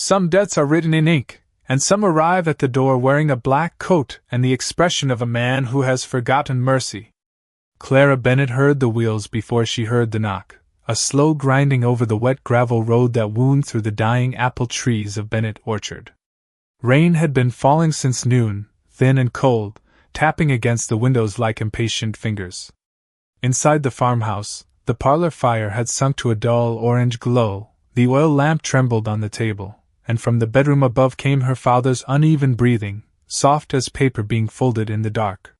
Some debts are written in ink, and some arrive at the door wearing a black coat and the expression of a man who has forgotten mercy. Clara Bennet heard the wheels before she heard the knock, a slow grinding over the wet gravel road that wound through the dying apple trees of Bennet Orchard. Rain had been falling since noon, thin and cold, tapping against the windows like impatient fingers. Inside the farmhouse, the parlor fire had sunk to a dull orange glow, the oil lamp trembled on the table, and from the bedroom above came her father's uneven breathing, soft as paper being folded in the dark.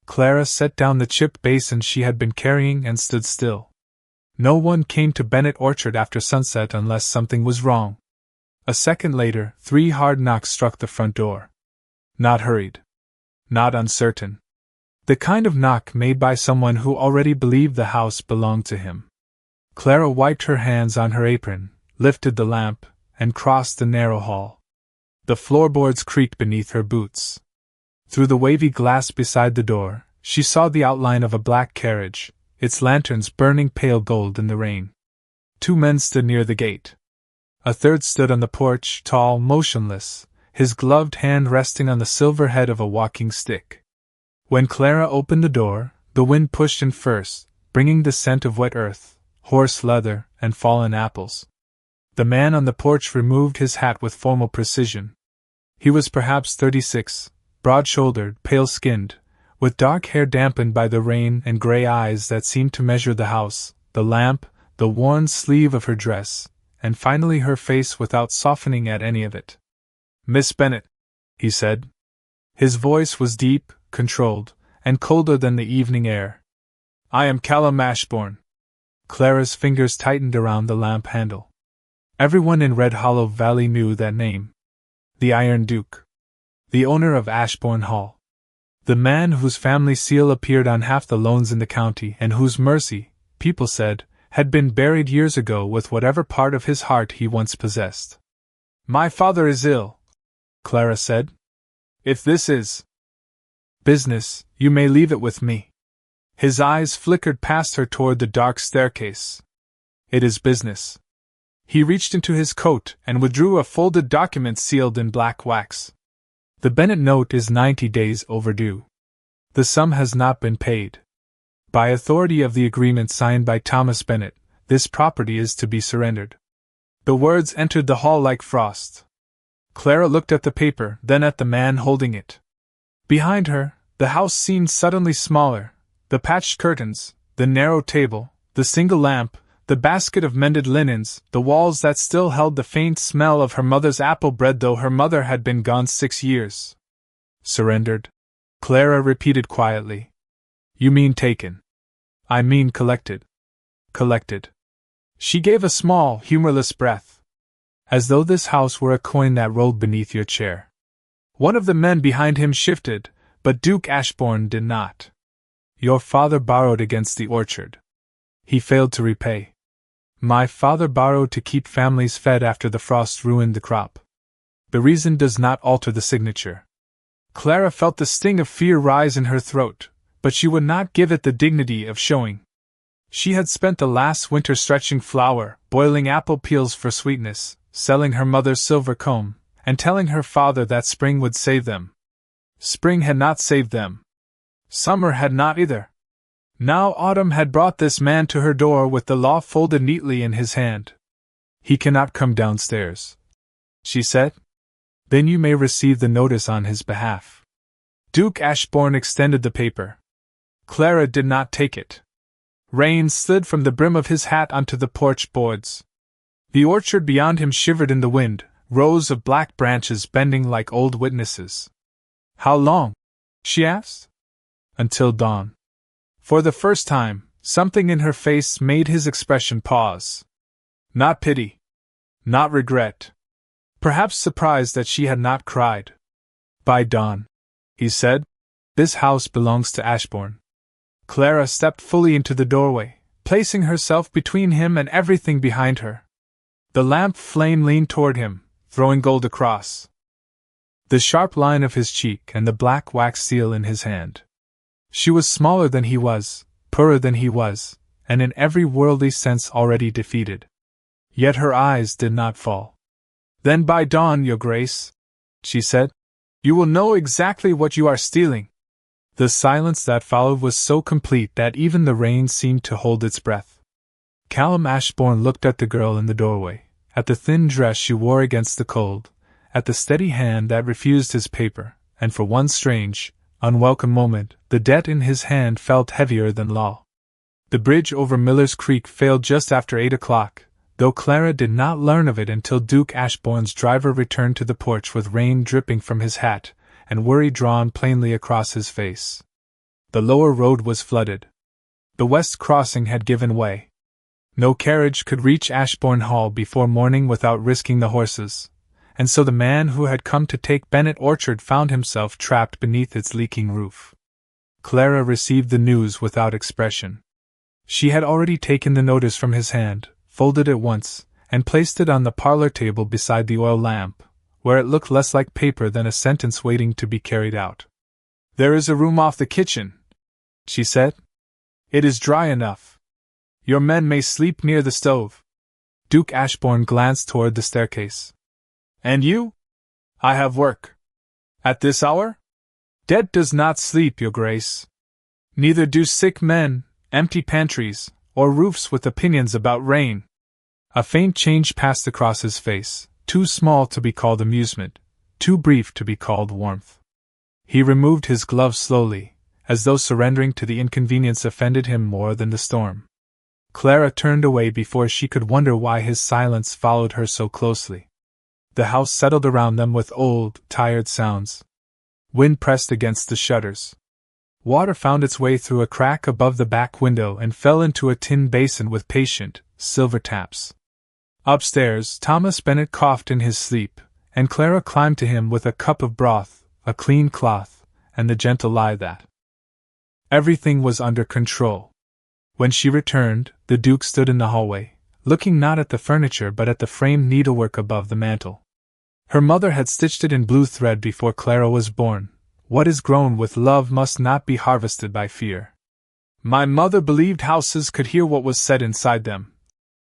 Clara set down the chip basin she had been carrying and stood still. No one came to Bennet Orchard after sunset unless something was wrong. A second later, 3 hard knocks struck the front door. Not hurried. Not uncertain. The kind of knock made by someone who already believed the house belonged to him. Clara wiped her hands on her apron, lifted the lamp, and crossed the narrow hall. The floorboards creaked beneath her boots. Through the wavy glass beside the door, she saw the outline of a black carriage, its lanterns burning pale gold in the rain. 2 men stood near the gate. A third stood on the porch, tall, motionless, his gloved hand resting on the silver head of a walking stick. When Clara opened the door, the wind pushed in first, bringing the scent of wet earth, horse leather, and fallen apples. The man on the porch removed his hat with formal precision. He was perhaps 36, broad-shouldered, pale-skinned, with dark hair dampened by the rain and gray eyes that seemed to measure the house, the lamp, the worn sleeve of her dress, and finally her face without softening at any of it. "Miss Bennet," he said. His voice was deep, controlled, and colder than the evening air. "I am Callum Ashbourne." Clara's fingers tightened around the lamp handle. Everyone in Red Hollow Valley knew that name. The Iron Duke. The owner of Ashbourne Hall. The man whose family seal appeared on half the loans in the county and whose mercy, people said, had been buried years ago with whatever part of his heart he once possessed. "My father is ill," Clara said. "If this is business, you may leave it with me." His eyes flickered past her toward the dark staircase. "It is business." He reached into his coat and withdrew a folded document sealed in black wax. "The Bennet note is 90 days overdue. The sum has not been paid. By authority of the agreement signed by Thomas Bennet, this property is to be surrendered." The words entered the hall like frost. Clara looked at the paper, then at the man holding it. Behind her, the house seemed suddenly smaller. The patched curtains, the narrow table, the single lamp, the basket of mended linens, the walls that still held the faint smell of her mother's apple bread though her mother had been gone 6 years. "Surrendered?" Clara repeated quietly. "You mean taken." "I mean collected." "Collected." She gave a small, humorless breath. "As though this house were a coin that rolled beneath your chair." One of the men behind him shifted, but Duke Ashbourne did not. "Your father borrowed against the orchard. He failed to repay. My father borrowed to keep families fed after the frost ruined the crop. The reason does not alter the signature." Clara felt the sting of fear rise in her throat, but she would not give it the dignity of showing. She had spent the last winter stretching flour, boiling apple peels for sweetness, selling her mother's silver comb, and telling her father that spring would save them. Spring had not saved them. Summer had not either. Now autumn had brought this man to her door with the law folded neatly in his hand. "He cannot come downstairs," she said. "Then you may receive the notice on his behalf." Duke Ashbourne extended the paper. Clara did not take it. Rain slid from the brim of his hat onto the porch boards. The orchard beyond him shivered in the wind, rows of black branches bending like old witnesses. "How long?" she asked. "Until dawn." For the first time, something in her face made his expression pause. Not pity. Not regret. Perhaps surprised that she had not cried. "By dawn," he said. "This house belongs to Ashbourne." Clara stepped fully into the doorway, placing herself between him and everything behind her. The lamp flame leaned toward him, throwing gold across the sharp line of his cheek and the black wax seal in his hand. She was smaller than he was, poorer than he was, and in every worldly sense already defeated. Yet her eyes did not fall. Then by dawn, your grace, she said, you will know exactly what you are stealing. The silence that followed was so complete that even the rain seemed to hold its breath. Callum Ashbourne looked at the girl in the doorway, at the thin dress she wore against the cold, at the steady hand that refused his paper, and for one strange, unwelcome moment, the debt in his hand felt heavier than law. The bridge over Miller's Creek failed just after 8 o'clock, though Clara did not learn of it until Duke Ashbourne's driver returned to the porch with rain dripping from his hat, and worry drawn plainly across his face. The lower road was flooded. The west crossing had given way. No carriage could reach Ashbourne Hall before morning without risking the horses, and so the man who had come to take Bennet Orchard found himself trapped beneath its leaking roof. Clara received the news without expression. She had already taken the notice from his hand, folded it once, and placed it on the parlor table beside the oil lamp, where it looked less like paper than a sentence waiting to be carried out. There is a room off the kitchen, she said. It is dry enough. Your men may sleep near the stove. Duke Ashbourne glanced toward the staircase. And you? I have work. At this hour? Dead does not sleep, your grace. Neither do sick men, empty pantries, or roofs with opinions about rain. A faint change passed across his face, too small to be called amusement, too brief to be called warmth. He removed his gloves slowly, as though surrendering to the inconvenience offended him more than the storm. Clara turned away before she could wonder why his silence followed her so closely. The house settled around them with old, tired sounds. Wind pressed against the shutters. Water found its way through a crack above the back window and fell into a tin basin with patient, silver taps. Upstairs, Thomas Bennet coughed in his sleep, and Clara climbed to him with a cup of broth, a clean cloth, and the gentle lie that. Everything was under control. When she returned, the Duke stood in the hallway, looking not at the furniture but at the framed needlework above the mantel. Her mother had stitched it in blue thread before Clara was born. What is grown with love must not be harvested by fear. My mother believed houses could hear what was said inside them,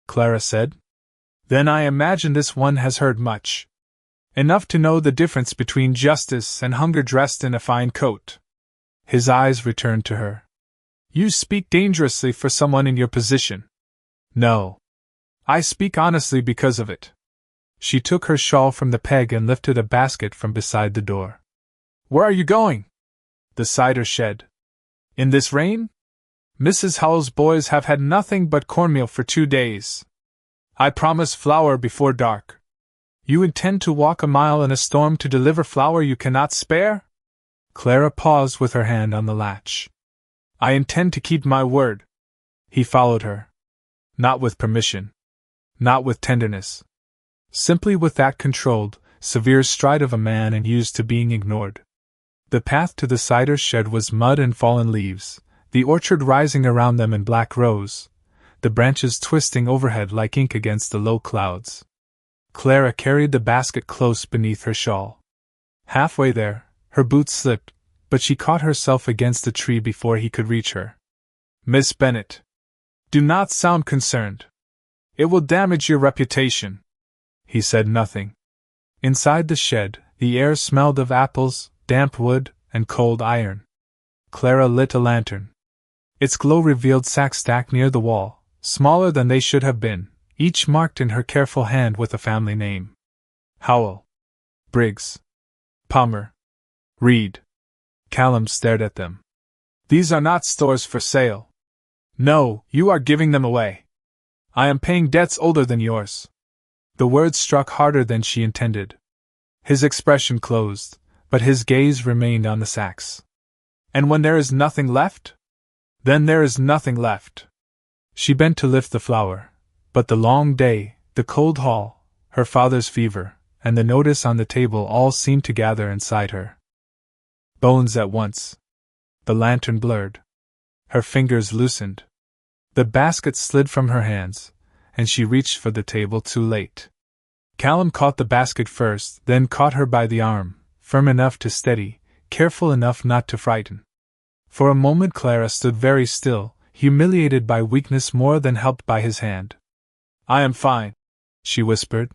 Clara said. Then I imagine this one has heard much. Enough to know the difference between justice and hunger dressed in a fine coat. His eyes returned to her. You speak dangerously for someone in your position. No. I speak honestly because of it. She took her shawl from the peg and lifted a basket from beside the door. Where are you going? The cider shed. In this rain? Mrs. Howell's boys have had nothing but cornmeal for 2 days. I promise flour before dark. You intend to walk a mile in a storm to deliver flour you cannot spare? Clara paused with her hand on the latch. I intend to keep my word. He followed her. Not with permission. Not with tenderness. Simply with that controlled, severe stride of a man and used to being ignored. The path to the cider shed was mud and fallen leaves, the orchard rising around them in black rows, the branches twisting overhead like ink against the low clouds. Clara carried the basket close beneath her shawl. Halfway there, her boots slipped, but she caught herself against a tree before he could reach her. Miss Bennet, do not sound concerned. It will damage your reputation. He said nothing. Inside the shed, the air smelled of apples, damp wood, and cold iron. Clara lit a lantern. Its glow revealed sacks stacked near the wall, smaller than they should have been, each marked in her careful hand with a family name. Howell. Briggs. Palmer. Reed. Callum stared at them. These are not stores for sale. No, you are giving them away. I am paying debts older than yours. The words struck harder than she intended. His expression closed, but his gaze remained on the sacks. And when there is nothing left? Then there is nothing left. She bent to lift the flour, but the long day, the cold hall, her father's fever, and the notice on the table all seemed to gather inside her. Bones at once. The lantern blurred. Her fingers loosened. The basket slid from her hands, and she reached for the table too late. Callum caught the basket first, then caught her by the arm, firm enough to steady, careful enough not to frighten. For a moment Clara stood very still, humiliated by weakness more than helped by his hand. I am fine, she whispered.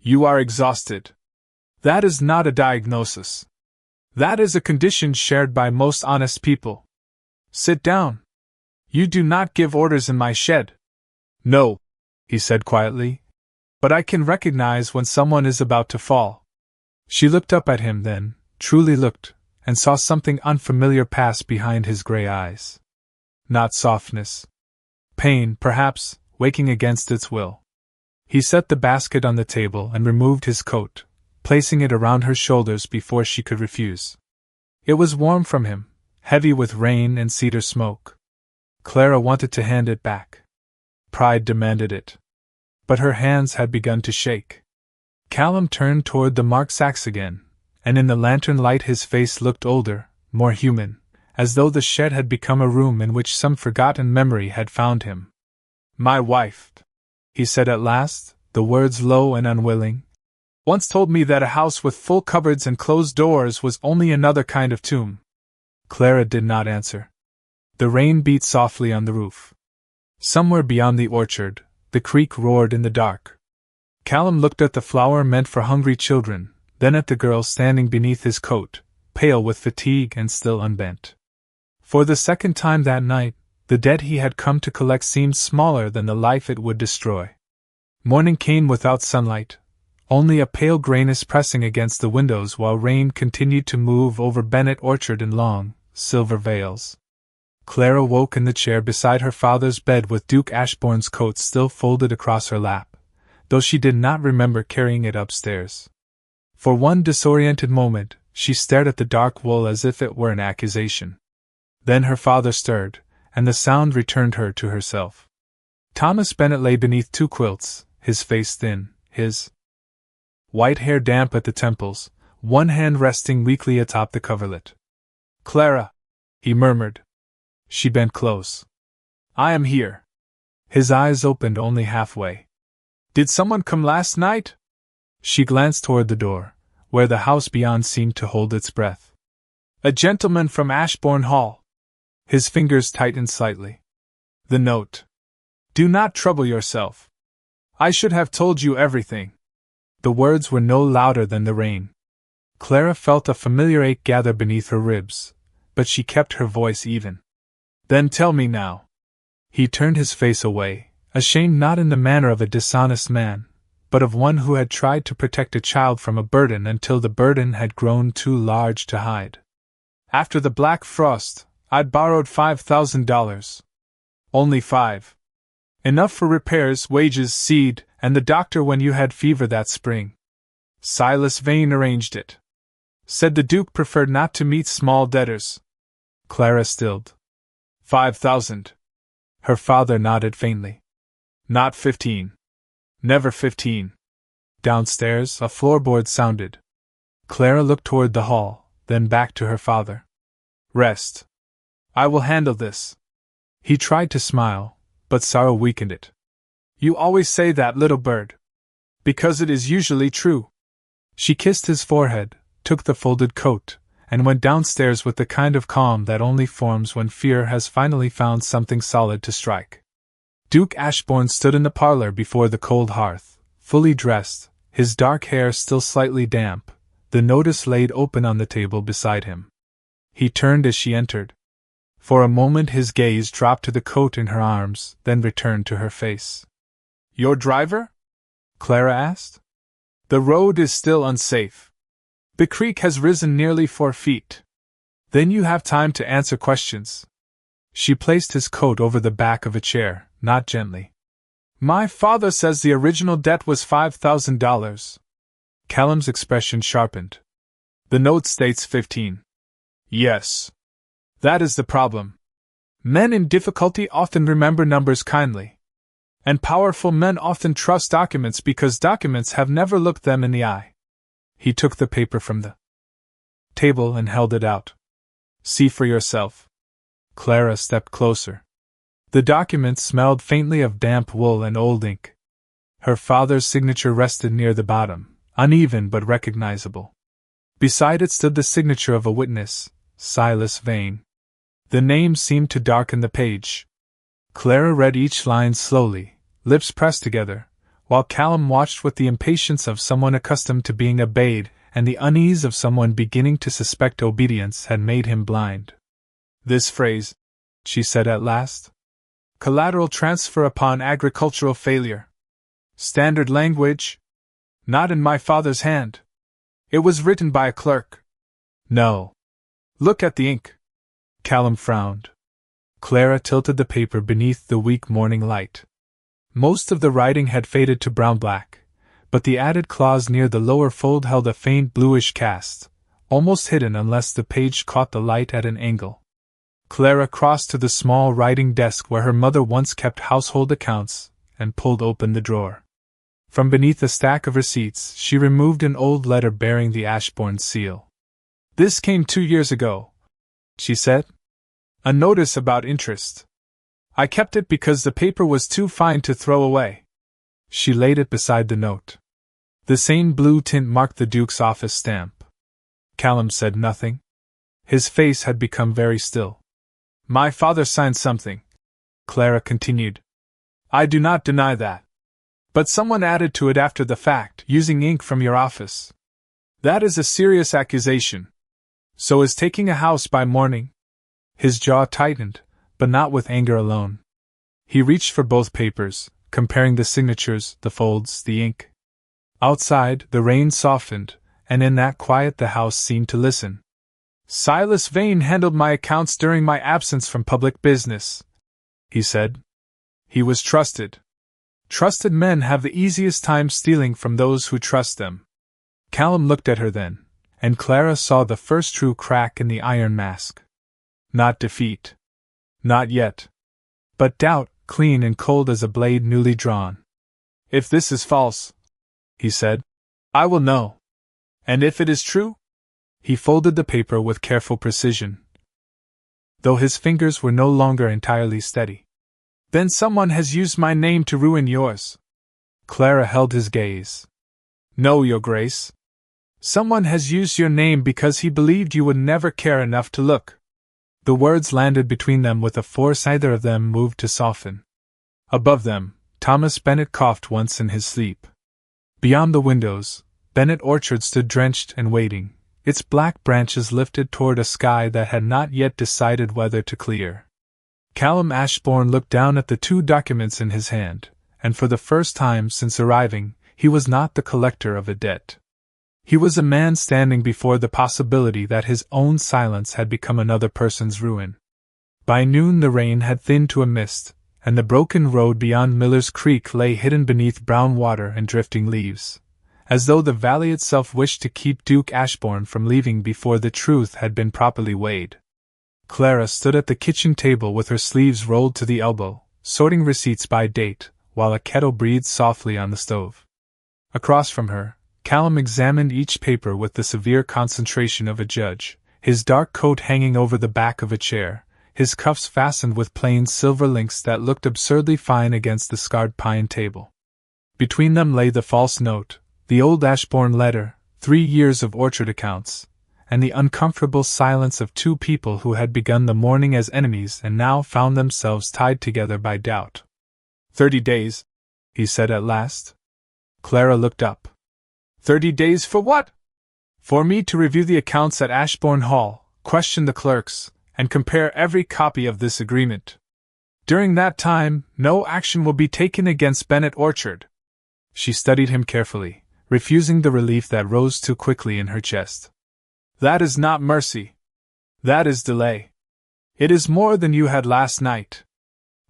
You are exhausted. That is not a diagnosis. That is a condition shared by most honest people. Sit down. You do not give orders in my shed. No, he said quietly, but I can recognize when someone is about to fall. She looked up at him then, truly looked, and saw something unfamiliar pass behind his gray eyes. Not softness. Pain, perhaps, waking against its will. He set the basket on the table and removed his coat, placing it around her shoulders before she could refuse. It was warm from him, heavy with rain and cedar smoke. Clara wanted to hand it back. Pride demanded it. But her hands had begun to shake. Callum turned toward the marked sacks again, and in the lantern light his face looked older, more human, as though the shed had become a room in which some forgotten memory had found him. My wife, he said at last, the words low and unwilling, once told me that a house with full cupboards and closed doors was only another kind of tomb. Clara did not answer. The rain beat softly on the roof. Somewhere beyond the orchard, the creek roared in the dark. Callum looked at the flower meant for hungry children, then at the girl standing beneath his coat, pale with fatigue and still unbent. For the second time that night, the debt he had come to collect seemed smaller than the life it would destroy. Morning came without sunlight, only a pale grayness pressing against the windows while rain continued to move over Bennet Orchard in long, silver veils. Clara woke in the chair beside her father's bed with Duke Ashbourne's coat still folded across her lap, though she did not remember carrying it upstairs. For one disoriented moment, she stared at the dark wool as if it were an accusation. Then her father stirred, and the sound returned her to herself. Thomas Bennet lay beneath two quilts, his face thin, his white hair damp at the temples, one hand resting weakly atop the coverlet. Clara, he murmured. She bent close. I am here. His eyes opened only halfway. Did someone come last night? She glanced toward the door, where the house beyond seemed to hold its breath. A gentleman from Ashbourne Hall. His fingers tightened slightly. The note. Do not trouble yourself. I should have told you everything. The words were no louder than the rain. Clara felt a familiar ache gather beneath her ribs, but she kept her voice even. Then tell me now. He turned his face away, ashamed not in the manner of a dishonest man, but of one who had tried to protect a child from a burden until the burden had grown too large to hide. After the black frost, I'd borrowed $5,000. Only $5,000. Enough for repairs, wages, seed, and the doctor when you had fever that spring. Silas Vane arranged it. Said the Duke preferred not to meet small debtors. Clara stilled. 5,000. Her father nodded faintly. Not 15. Never 15. Downstairs, a floorboard sounded. Clara looked toward the hall, then back to her father. Rest. I will handle this. He tried to smile, but sorrow weakened it. You always say that, little bird. Because it is usually true. She kissed his forehead, took the folded coat, and went downstairs with the kind of calm that only forms when fear has finally found something solid to strike. Duke Ashbourne stood in the parlor before the cold hearth, fully dressed, his dark hair still slightly damp, the notice laid open on the table beside him. He turned as she entered. For a moment his gaze dropped to the coat in her arms, then returned to her face. Your driver? Clara asked. The road is still unsafe. The creek has risen nearly 4 feet. Then you have time to answer questions. She placed his coat over the back of a chair, not gently. My father says the original debt was $5,000. Callum's expression sharpened. The note states 15. Yes. That is the problem. Men in difficulty often remember numbers kindly. And powerful men often trust documents because documents have never looked them in the eye. He took the paper from the table and held it out. See for yourself. Clara stepped closer. The document smelled faintly of damp wool and old ink. Her father's signature rested near the bottom, uneven but recognizable. Beside it stood the signature of a witness, Silas Vane. The name seemed to darken the page. Clara read each line slowly, lips pressed together, while Callum watched with the impatience of someone accustomed to being obeyed and the unease of someone beginning to suspect obedience had made him blind. "This phrase," she said at last. "Collateral transfer upon agricultural failure. Standard language? Not in my father's hand. It was written by a clerk." "No. Look at the ink." Callum frowned. Clara tilted the paper beneath the weak morning light. Most of the writing had faded to brown-black, but the added clause near the lower fold held a faint bluish cast, almost hidden unless the page caught the light at an angle. Clara crossed to the small writing desk where her mother once kept household accounts, and pulled open the drawer. From beneath a stack of receipts, she removed an old letter bearing the Ashbourne seal. "This came 2 years ago," she said. "A notice about interest. I kept it because the paper was too fine to throw away." She laid it beside the note. The same blue tint marked the Duke's office stamp. Callum said nothing. His face had become very still. "My father signed something," Clara continued. "I do not deny that. But someone added to it after the fact, using ink from your office. That is a serious accusation. So is taking a house by morning." His jaw tightened, but not with anger alone. He reached for both papers, comparing the signatures, the folds, the ink. Outside, the rain softened, and in that quiet the house seemed to listen. "Silas Vane handled my accounts during my absence from public business," he said. "He was trusted. Trusted men have the easiest time stealing from those who trust them." Callum looked at her then, and Clara saw the first true crack in the iron mask. Not defeat. Not yet. But doubt, clean and cold as a blade newly drawn. "If this is false," he said, "I will know. And if it is true?" He folded the paper with careful precision, though his fingers were no longer entirely steady. "Then someone has used my name to ruin yours." Clara held his gaze. "No, Your Grace. Someone has used your name because he believed you would never care enough to look." The words landed between them with a force neither of them moved to soften. Above them, Thomas Bennet coughed once in his sleep. Beyond the windows, Bennet Orchard stood drenched and waiting, its black branches lifted toward a sky that had not yet decided whether to clear. Callum Ashbourne looked down at the 2 documents in his hand, and for the first time since arriving, he was not the collector of a debt. He was a man standing before the possibility that his own silence had become another person's ruin. By noon the rain had thinned to a mist, and the broken road beyond Miller's Creek lay hidden beneath brown water and drifting leaves, as though the valley itself wished to keep Duke Ashbourne from leaving before the truth had been properly weighed. Clara stood at the kitchen table with her sleeves rolled to the elbow, sorting receipts by date, while a kettle breathed softly on the stove. Across from her, Callum examined each paper with the severe concentration of a judge, his dark coat hanging over the back of a chair, his cuffs fastened with plain silver links that looked absurdly fine against the scarred pine table. Between them lay the false note, the old Ashbourne letter, 3 years of orchard accounts, and the uncomfortable silence of 2 people who had begun the morning as enemies and now found themselves tied together by doubt. 30 days, he said at last. Clara looked up. 30 days for what? For me to review the accounts at Ashbourne Hall, question the clerks, and compare every copy of this agreement. During that time, no action will be taken against Bennet Orchard. She studied him carefully, refusing the relief that rose too quickly in her chest. That is not mercy. That is delay. It is more than you had last night.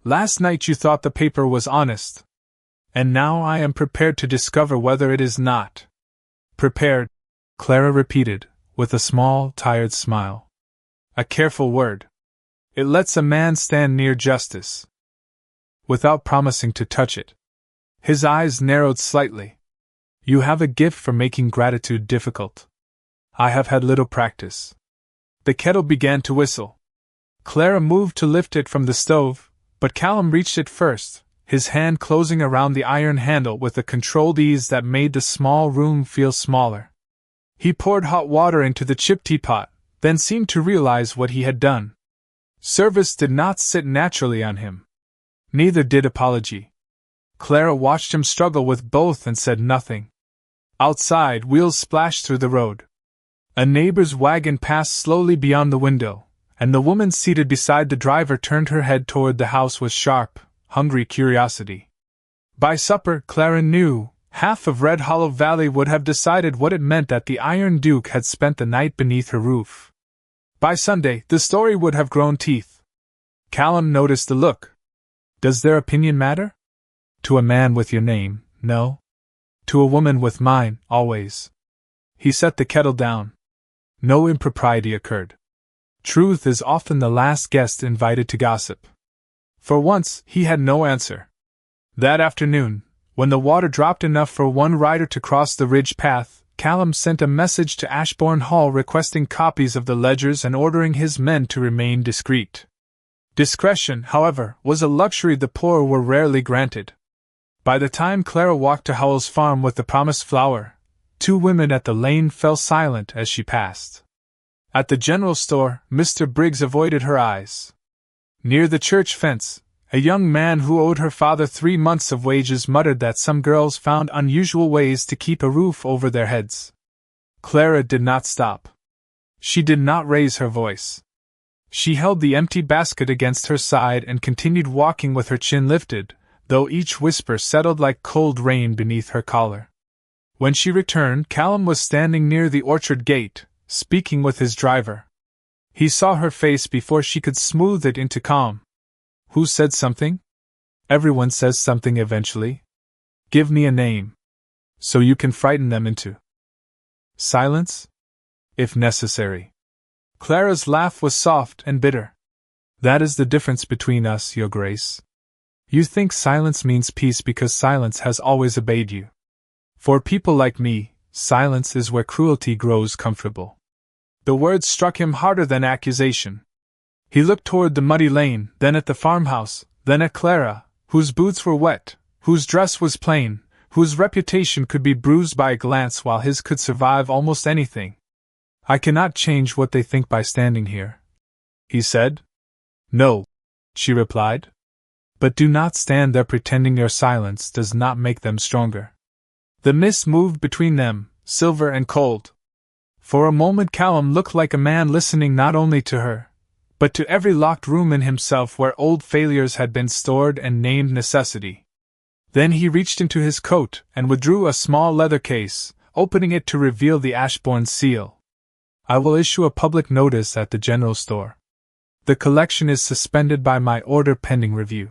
Last night you thought the paper was honest. And now I am prepared to discover whether it is not. Prepared, Clara repeated, with a small, tired smile. A careful word. It lets a man stand near justice, without promising to touch it. His eyes narrowed slightly. You have a gift for making gratitude difficult. I have had little practice. The kettle began to whistle. Clara moved to lift it from the stove, but Callum reached it first, his hand closing around the iron handle with a controlled ease that made the small room feel smaller. He poured hot water into the chip teapot, then seemed to realize what he had done. Service did not sit naturally on him. Neither did apology. Clara watched him struggle with both and said nothing. Outside, wheels splashed through the road. A neighbor's wagon passed slowly beyond the window, and the woman seated beside the driver turned her head toward the house with sharp, hungry curiosity. By supper, Clara knew, half of Red Hollow Valley would have decided what it meant that the Iron Duke had spent the night beneath her roof. By Sunday, the story would have grown teeth. Callum noticed the look. Does their opinion matter? To a man with your name, no. To a woman with mine, always. He set the kettle down. No impropriety occurred. Truth is often the last guest invited to gossip. For once, he had no answer. That afternoon, when the water dropped enough for one rider to cross the ridge path, Callum sent a message to Ashbourne Hall requesting copies of the ledgers and ordering his men to remain discreet. Discretion, however, was a luxury the poor were rarely granted. By the time Clara walked to Howell's farm with the promised flour, 2 women at the lane fell silent as she passed. At the general store, Mr. Briggs avoided her eyes. Near the church fence, a young man who owed her father 3 months of wages muttered that some girls found unusual ways to keep a roof over their heads. Clara did not stop. She did not raise her voice. She held the empty basket against her side and continued walking with her chin lifted, though each whisper settled like cold rain beneath her collar. When she returned, Callum was standing near the orchard gate, speaking with his driver. He saw her face before she could smooth it into calm. Who said something? Everyone says something eventually. Give me a name. So you can frighten them into silence? If necessary. Clara's laugh was soft and bitter. That is the difference between us, Your Grace. You think silence means peace because silence has always obeyed you. For people like me, silence is where cruelty grows comfortable. The words struck him harder than accusation. He looked toward the muddy lane, then at the farmhouse, then at Clara, whose boots were wet, whose dress was plain, whose reputation could be bruised by a glance while his could survive almost anything. I cannot change what they think by standing here, he said. No, she replied. But do not stand there pretending your silence does not make them stronger. The mist moved between them, silver and cold. For a moment Callum looked like a man listening not only to her, but to every locked room in himself where old failures had been stored and named necessity. Then he reached into his coat and withdrew a small leather case, opening it to reveal the Ashbourne seal. I will issue a public notice at the general store. The collection is suspended by my order pending review.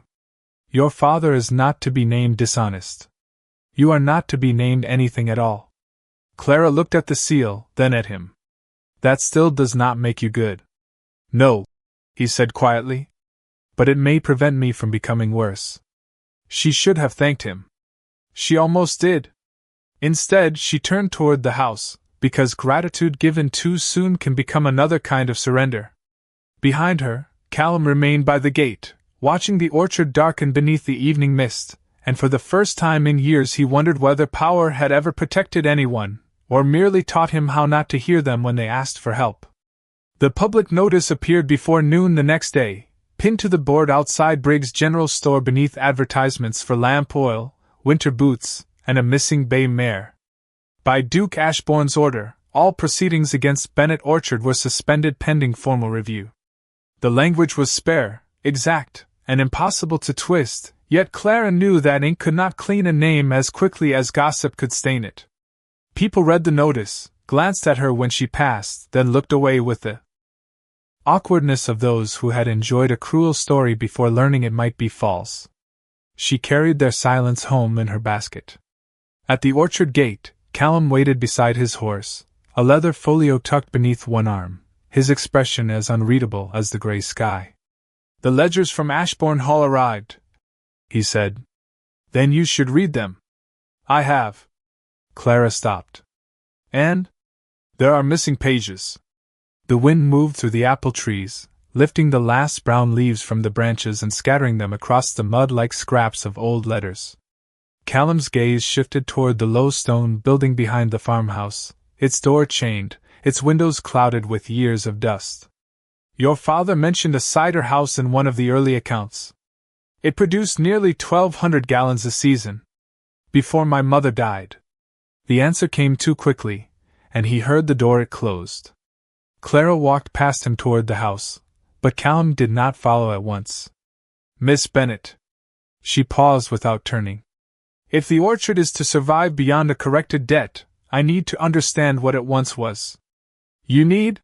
Your father is not to be named dishonest. You are not to be named anything at all. Clara looked at the seal, then at him. That still does not make you good. No, he said quietly. But it may prevent me from becoming worse. She should have thanked him. She almost did. Instead, she turned toward the house, because gratitude given too soon can become another kind of surrender. Behind her, Callum remained by the gate, watching the orchard darken beneath the evening mist, and for the first time in years he wondered whether power had ever protected anyone, or merely taught him how not to hear them when they asked for help. The public notice appeared before noon the next day, pinned to the board outside Briggs' general store beneath advertisements for lamp oil, winter boots, and a missing bay mare. By Duke Ashbourne's order, all proceedings against Bennet Orchard were suspended pending formal review. The language was spare, exact, and impossible to twist, yet Clara knew that ink could not clean a name as quickly as gossip could stain it. People read the notice, glanced at her when she passed, then looked away with the awkwardness of those who had enjoyed a cruel story before learning it might be false. She carried their silence home in her basket. At the orchard gate, Callum waited beside his horse, a leather folio tucked beneath one arm, his expression as unreadable as the gray sky. The ledgers from Ashbourne Hall arrived, he said. Then you should read them. I have. Clara stopped. And? There are missing pages. The wind moved through the apple trees, lifting the last brown leaves from the branches and scattering them across the mud like scraps of old letters. Callum's gaze shifted toward the low stone building behind the farmhouse, its door chained, its windows clouded with years of dust. Your father mentioned a cider house in one of the early accounts. It produced nearly 1,200 gallons a season. Before my mother died. The answer came too quickly, and he heard the door it closed. Clara walked past him toward the house, but Callum did not follow at once. Miss Bennet. She paused without turning. If the orchard is to survive beyond a corrected debt, I need to understand what it once was. You need?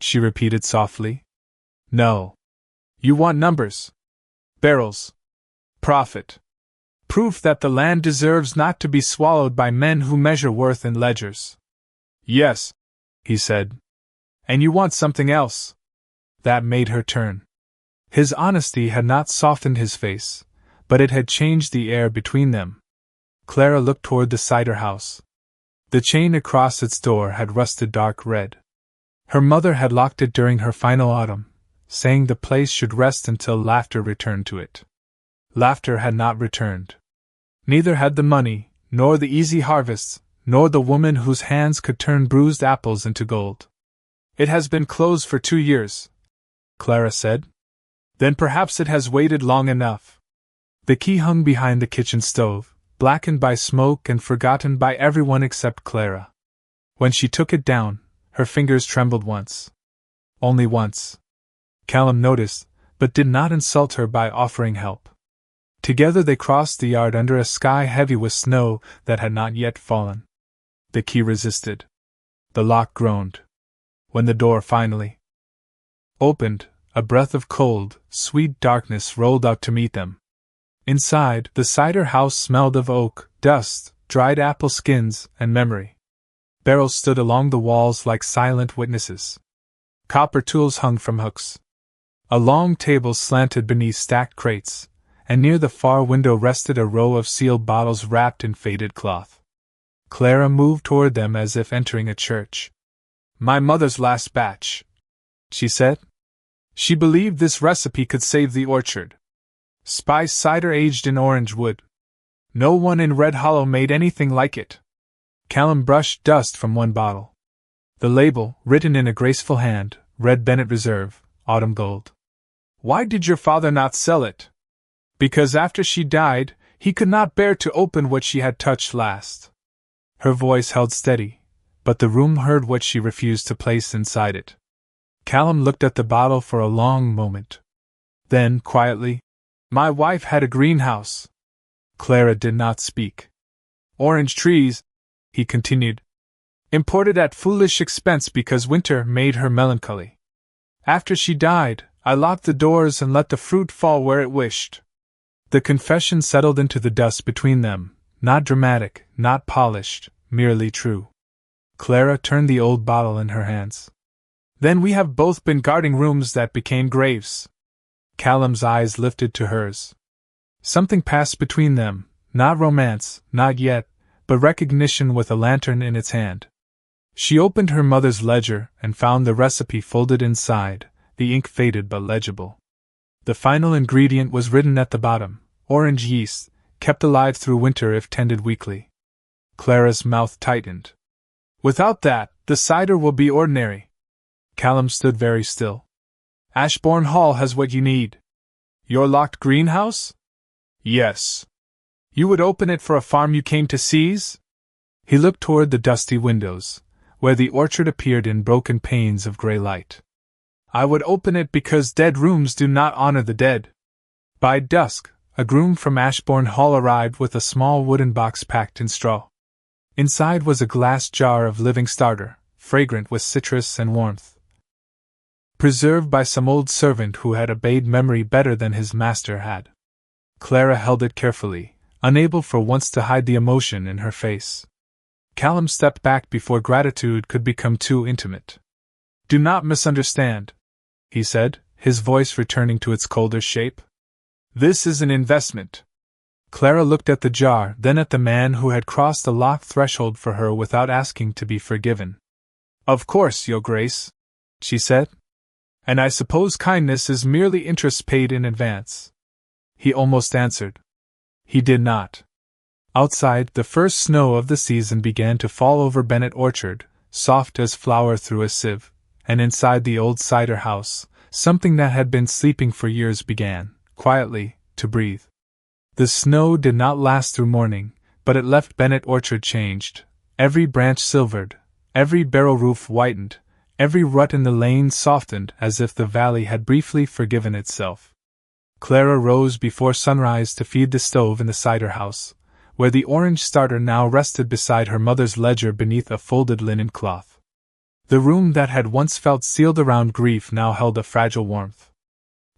She repeated softly. No. You want numbers. Barrels. Profit. Proof that the land deserves not to be swallowed by men who measure worth in ledgers. Yes, he said. And you want something else. That made her turn. His honesty had not softened his face, but it had changed the air between them. Clara looked toward the cider house. The chain across its door had rusted dark red. Her mother had locked it during her final autumn, saying the place should rest until laughter returned to it. Laughter had not returned. Neither had the money, nor the easy harvests, nor the woman whose hands could turn bruised apples into gold. It has been closed for 2 years, Clara said. Then perhaps it has waited long enough. The key hung behind the kitchen stove, blackened by smoke and forgotten by everyone except Clara. When she took it down, her fingers trembled once. Only once. Callum noticed, but did not insult her by offering help. Together they crossed the yard under a sky heavy with snow that had not yet fallen. The key resisted. The lock groaned. When the door finally opened, a breath of cold, sweet darkness rolled out to meet them. Inside, the cider house smelled of oak, dust, dried apple skins, and memory. Barrels stood along the walls like silent witnesses. Copper tools hung from hooks. A long table slanted beneath stacked crates, and near the far window rested a row of sealed bottles wrapped in faded cloth. Clara moved toward them as if entering a church. My mother's last batch, she said. She believed this recipe could save the orchard. Spice cider aged in orange wood. No one in Red Hollow made anything like it. Callum brushed dust from one bottle. The label, written in a graceful hand, read Bennett Reserve, Autumn Gold. Why did your father not sell it? Because after she died, he could not bear to open what she had touched last. Her voice held steady, but the room heard what she refused to place inside it. Callum looked at the bottle for a long moment. Then, quietly, my wife had a greenhouse. Clara did not speak. Orange trees, he continued, imported at foolish expense because winter made her melancholy. After she died, I locked the doors and let the fruit fall where it wished. The confession settled into the dust between them, not dramatic, not polished, merely true. Clara turned the old bottle in her hands. Then we have both been guarding rooms that became graves. Callum's eyes lifted to hers. Something passed between them, not romance, not yet, but recognition with a lantern in its hand. She opened her mother's ledger and found the recipe folded inside, the ink faded but legible. The final ingredient was written at the bottom: orange yeast, kept alive through winter if tended weekly. Clara's mouth tightened. Without that, the cider will be ordinary. Callum stood very still. Ashbourne Hall has what you need. Your locked greenhouse? Yes. You would open it for a farm you came to seize? He looked toward the dusty windows, where the orchard appeared in broken panes of grey light. I would open it because dead rooms do not honor the dead. By dusk, a groom from Ashbourne Hall arrived with a small wooden box packed in straw. Inside was a glass jar of living starter, fragrant with citrus and warmth. Preserved by some old servant who had obeyed memory better than his master had. Clara held it carefully, unable for once to hide the emotion in her face. Callum stepped back before gratitude could become too intimate. Do not misunderstand, he said, his voice returning to its colder shape. This is an investment. Clara looked at the jar, then at the man who had crossed the locked threshold for her without asking to be forgiven. Of course, Your Grace, she said. And I suppose kindness is merely interest paid in advance. He almost answered. He did not. Outside, the first snow of the season began to fall over Bennet Orchard, soft as flour through a sieve, and inside the old cider house, something that had been sleeping for years began, quietly, to breathe. The snow did not last through morning, but it left Bennet Orchard changed, every branch silvered, every barrel roof whitened, every rut in the lane softened as if the valley had briefly forgiven itself. Clara rose before sunrise to feed the stove in the cider house, where the orange starter now rested beside her mother's ledger beneath a folded linen cloth. The room that had once felt sealed around grief now held a fragile warmth.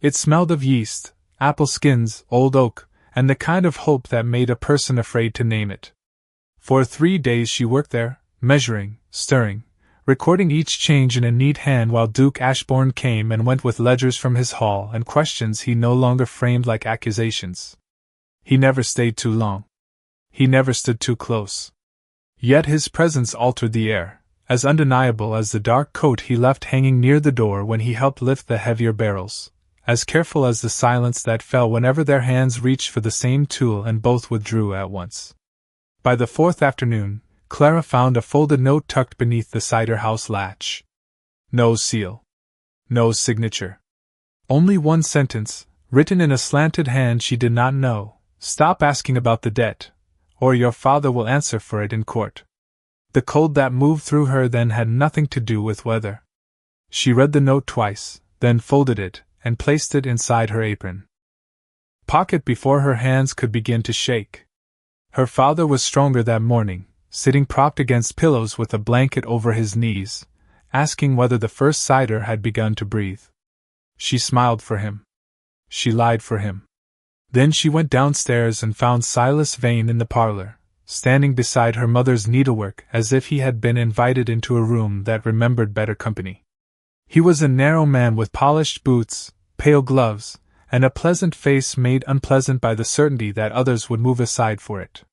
It smelled of yeast, apple skins, old oak, and the kind of hope that made a person afraid to name it. For 3 days she worked there, measuring, stirring, recording each change in a neat hand while Duke Ashbourne came and went with ledgers from his hall and questions he no longer framed like accusations. He never stayed too long. He never stood too close. Yet his presence altered the air, as undeniable as the dark coat he left hanging near the door when he helped lift the heavier barrels, as careful as the silence that fell whenever their hands reached for the same tool and both withdrew at once. By the 4th afternoon, Clara found a folded note tucked beneath the cider house latch. No seal. No signature. Only one sentence, written in a slanted hand she did not know: "Stop asking about the debt, or your father will answer for it in court." The cold that moved through her then had nothing to do with weather. She read the note twice, then folded it, and placed it inside her apron pocket before her hands could begin to shake. Her father was stronger that morning, sitting propped against pillows with a blanket over his knees, asking whether the first cider had begun to breathe. She smiled for him. She lied for him. Then she went downstairs and found Silas Vane in the parlor, standing beside her mother's needlework as if he had been invited into a room that remembered better company. He was a narrow man with polished boots, pale gloves, and a pleasant face made unpleasant by the certainty that others would move aside for it.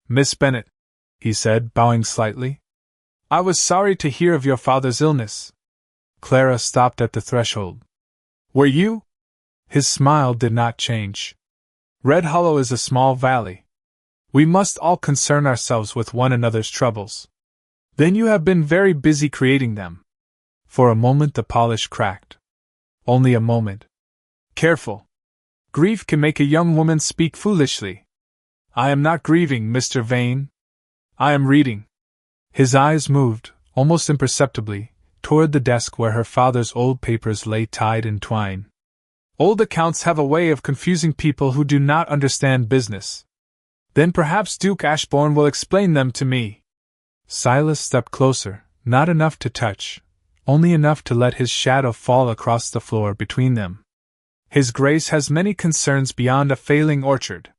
"Miss Bennet," he said, bowing slightly, "I was sorry to hear of your father's illness." Clara stopped at the threshold. "Were you?" His smile did not change. "Red Hollow is a small valley. We must all concern ourselves with one another's troubles. Then you have been very busy creating them." For a moment the polish cracked. Only a moment. "Careful. Grief can make a young woman speak foolishly." "I am not grieving, Mr. Vane. I am reading." His eyes moved, almost imperceptibly, toward the desk where her father's old papers lay tied in twine. "Old accounts have a way of confusing people who do not understand business. Then perhaps Duke Ashbourne will explain them to me." Silas stepped closer, not enough to touch, only enough to let his shadow fall across the floor between them. "His Grace has many concerns beyond a failing orchard.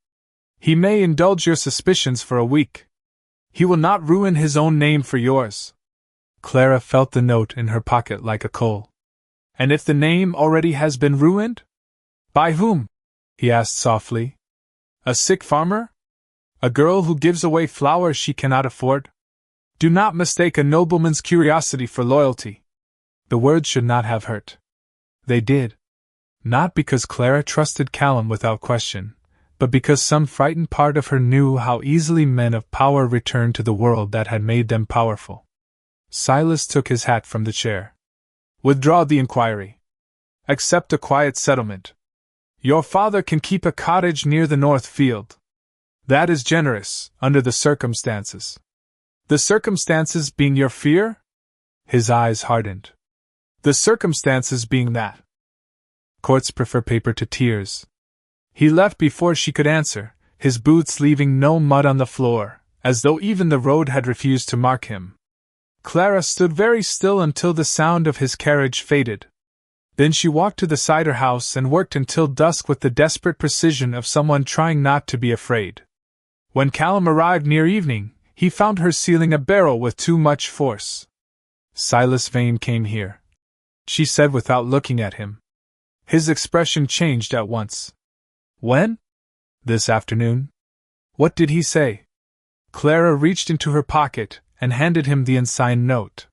He may indulge your suspicions for a week. He will not ruin his own name for yours." Clara felt the note in her pocket like a coal. "And if the name already has been ruined?" "By whom?" he asked softly. "A sick farmer? A girl who gives away flowers she cannot afford? Do not mistake a nobleman's curiosity for loyalty." The words should not have hurt. They did. Not because Clara trusted Callum without question, but because some frightened part of her knew how easily men of power returned to the world that had made them powerful. Silas took his hat from the chair. "Withdraw the inquiry. Accept a quiet settlement. Your father can keep a cottage near the North Field. That is generous, under the circumstances." "The circumstances being your fear?" His eyes hardened. "The circumstances being that courts prefer paper to tears." He left before she could answer, his boots leaving no mud on the floor, as though even the road had refused to mark him. Clara stood very still until the sound of his carriage faded. Then she walked to the cider house and worked until dusk with the desperate precision of someone trying not to be afraid. When Callum arrived near evening, he found her sealing a barrel with too much force. "Silas Vane came here," she said without looking at him. His expression changed at once. "When?" "This afternoon." "What did he say?" Clara reached into her pocket and handed him the unsigned note.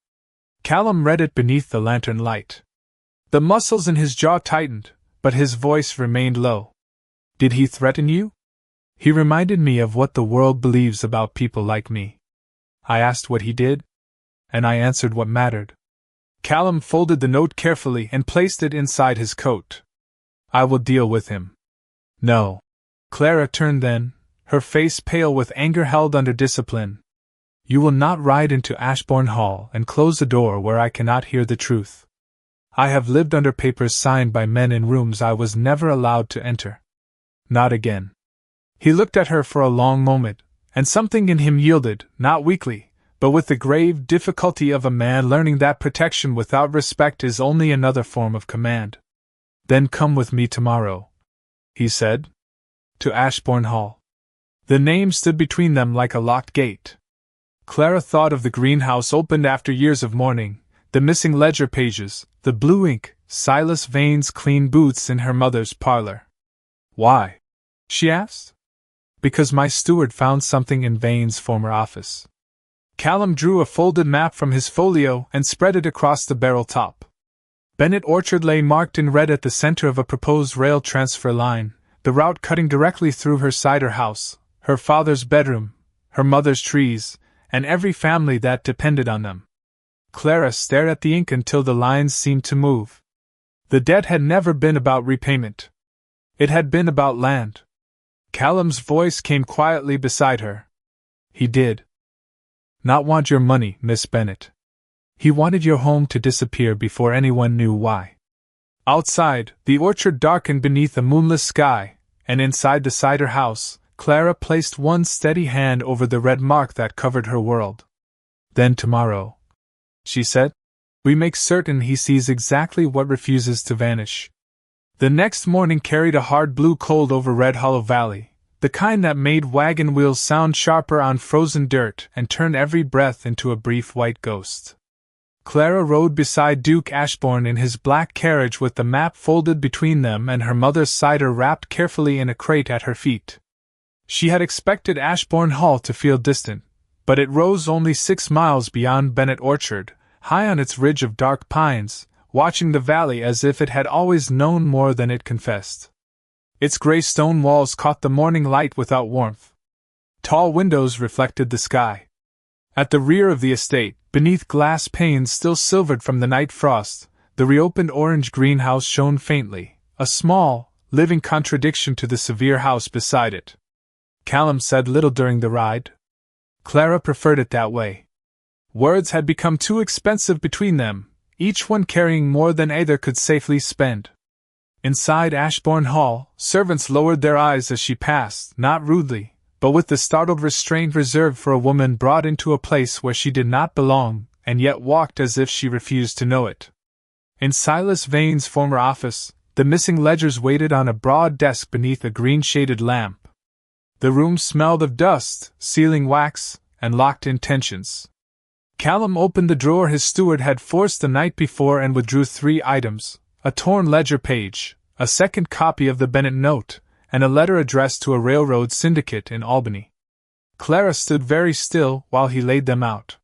Callum read it beneath the lantern light. The muscles in his jaw tightened, but his voice remained low. "Did he threaten you?" "He reminded me of what the world believes about people like me. I asked what he did, and I answered what mattered." Callum folded the note carefully and placed it inside his coat. "I will deal with him. No. Clara turned then, her face pale with anger held under discipline. You will not ride into Ashbourne Hall and close the door where I cannot hear the truth. I have lived under papers signed by men in rooms I was never allowed to enter. Not again. He looked at her for a long moment, and something in him yielded, not weakly, but with the grave difficulty of a man learning that protection without respect is only another form of command. Then come with me tomorrow, he said. To Ashbourne Hall. The name stood between them like a locked gate. Clara thought of the greenhouse opened after years of mourning, the missing ledger pages, the blue ink, Silas Vane's clean boots in her mother's parlor. Why? She asked. Because my steward found something in Vane's former office. Callum drew a folded map from his folio and spread it across the barrel top. Bennet Orchard lay marked in red at the center of a proposed rail transfer line, the route cutting directly through her cider house, her father's bedroom, her mother's trees, and every family that depended on them. Clara stared at the ink until the lines seemed to move. The debt had never been about repayment. It had been about land. Callum's voice came quietly beside her. He did not want your money, Miss Bennet. He wanted your home to disappear before anyone knew why. Outside, the orchard darkened beneath a moonless sky, and inside the cider house, Clara placed one steady hand over the red mark that covered her world. Then tomorrow, she said, we make certain he sees exactly what refuses to vanish. The next morning carried a hard blue cold over Red Hollow Valley, the kind that made wagon wheels sound sharper on frozen dirt and turned every breath into a brief white ghost. Clara rode beside Duke Ashbourne in his black carriage with the map folded between them and her mother's cider wrapped carefully in a crate at her feet. She had expected Ashbourne Hall to feel distant, but it rose only 6 miles beyond Bennet Orchard, high on its ridge of dark pines, watching the valley as if it had always known more than it confessed. Its grey stone walls caught the morning light without warmth. Tall windows reflected the sky. At the rear of the estate, beneath glass panes still silvered from the night frost, the reopened orange greenhouse shone faintly, a small, living contradiction to the severe house beside it. Callum said little during the ride. Clara preferred it that way. Words had become too expensive between them, each one carrying more than either could safely spend. Inside Ashbourne Hall, servants lowered their eyes as she passed, not rudely, but with the startled restraint reserved for a woman brought into a place where she did not belong, and yet walked as if she refused to know it. In Silas Vane's former office, the missing ledgers waited on a broad desk beneath a green-shaded lamp. The room smelled of dust, sealing wax, and locked intentions. Callum opened the drawer his steward had forced the night before and withdrew 3 items, a torn ledger page, a second copy of the Bennet note, and a letter addressed to a railroad syndicate in Albany. Clara stood very still while he laid them out.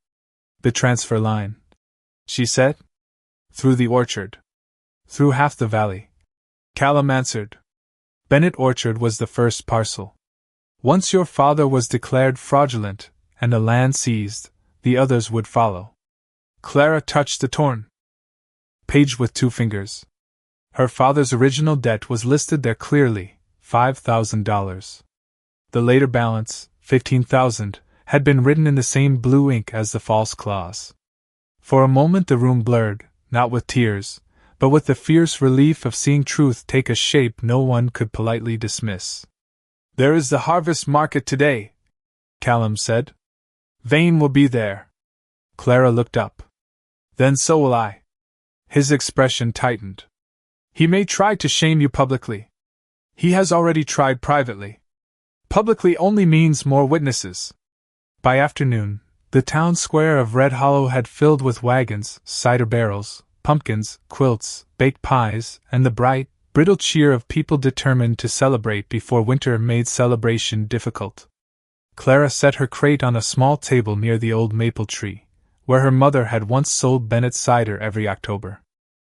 The transfer line, she said. Through the orchard. Through half the valley. Callum answered. Bennet Orchard was the first parcel. Once your father was declared fraudulent, and the land seized, the others would follow. Clara touched the torn page with 2 fingers. Her father's original debt was listed there clearly, $5,000. The later balance, $15,000, had been written in the same blue ink as the false clause. For a moment the room blurred, not with tears, but with the fierce relief of seeing truth take a shape no one could politely dismiss. There is the harvest market today, Callum said. Vane will be there. Clara looked up. Then so will I. His expression tightened. He may try to shame you publicly. He has already tried privately. Publicly only means more witnesses. By afternoon, the town square of Red Hollow had filled with wagons, cider barrels, pumpkins, quilts, baked pies, and the bright, brittle cheer of people determined to celebrate before winter made celebration difficult. Clara set her crate on a small table near the old maple tree, where her mother had once sold Bennet cider every October.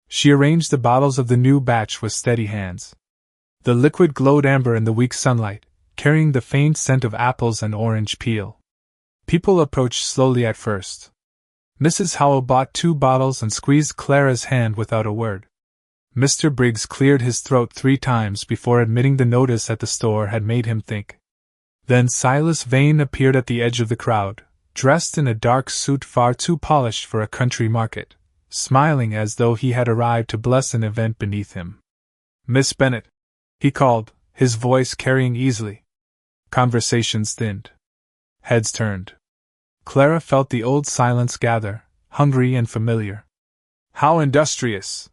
She arranged the bottles of the new batch with steady hands. The liquid glowed amber in the weak sunlight, carrying the faint scent of apples and orange peel. People approached slowly at first. Mrs. Howell bought 2 bottles and squeezed Clara's hand without a word. Mr. Briggs cleared his throat 3 times before admitting the notice at the store had made him think. Then Silas Vane appeared at the edge of the crowd, dressed in a dark suit far too polished for a country market, smiling as though he had arrived to bless an event beneath him. "Miss Bennet," he called, his voice carrying easily. Conversations thinned. Heads turned. Clara felt the old silence gather, hungry and familiar. "How industrious,"